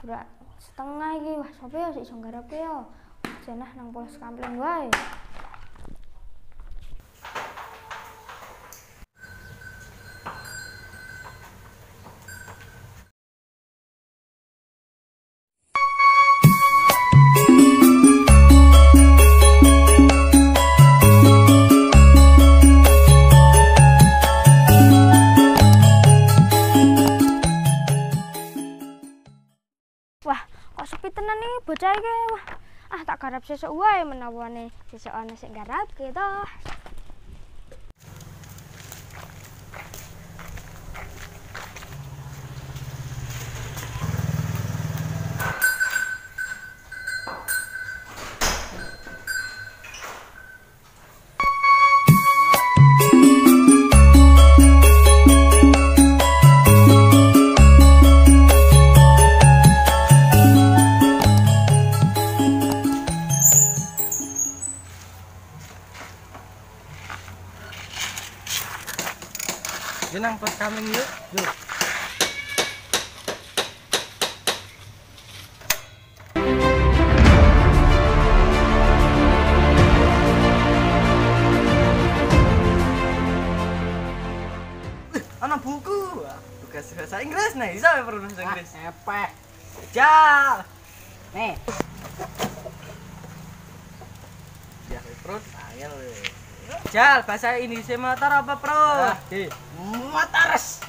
udah setengah iki. Wah, sapa ya sik iso nggarapke ya? Jenah nang Polres Kampling wae. Wah, kok sepi tenan iki bocah iki. Wah, tak garap sesuk wae menawane sesuk ana sing garapke toh. Jenang Polres Kampling yuk. Yuk. Ana buku. Tugas bahasa Inggris nih, bisa ya perlu bahasa Inggris. Epeh. Jal. Nih. Ya, terus angel. Jal, bahasa Indonesia motor apa, Bro? Matares.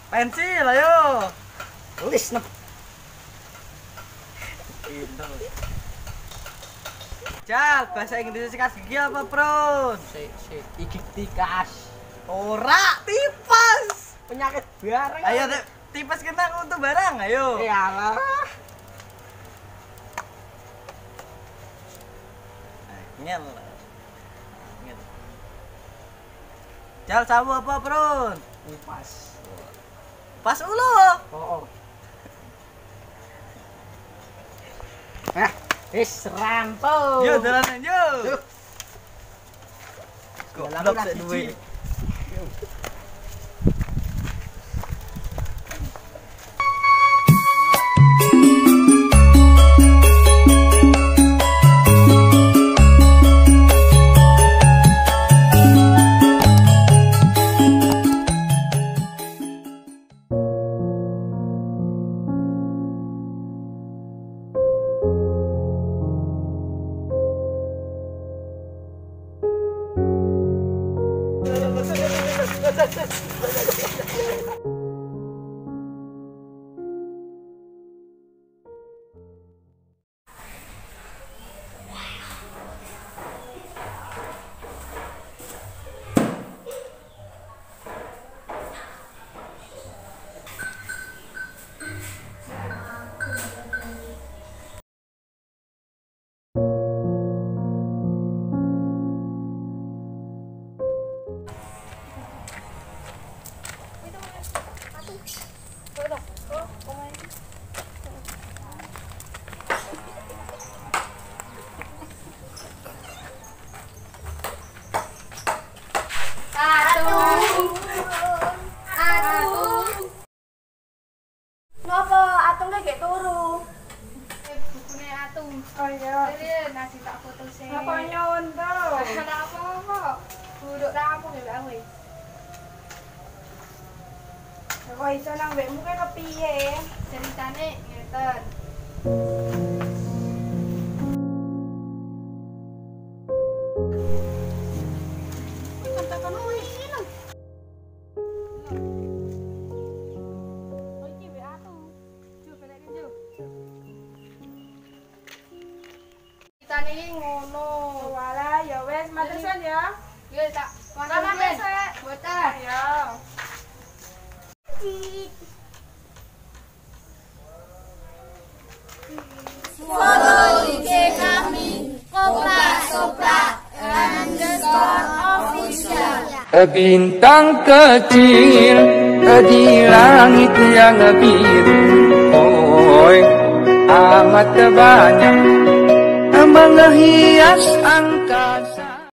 Pensil, ayo. Tulis nep. Pinter. Jal, bahasa Inggris sikat gigi apa, Bro? Iki tikas. Ora, tipes. Penyakit bareng. Ayo, tipes kena untuk barang, ayo. Iyalah. Ngel. Ngel. Jal, sabu apa, Bro? Pas. Pas ulu. Oh. Wis rampung. Yo, dolanan yo. Yuk. Goblok sik duwe. Ngopo atung gek turu? Bukune atung. Oh iya. Ini nasi tak foto sih. Apa nyawon to? Ada apa kok? Duduk rampung ya kowe. Kok iso nang mbekmu ke kepiye? Ceritane ngeten. Ceritane ngono. Walah ya wes matesan ya. Ya tak. Mana besok? Boten. Ya. Follow IG kami Kopla_official. Bintang kecil di langit yang biru, oi amat banyak menghias angkasa.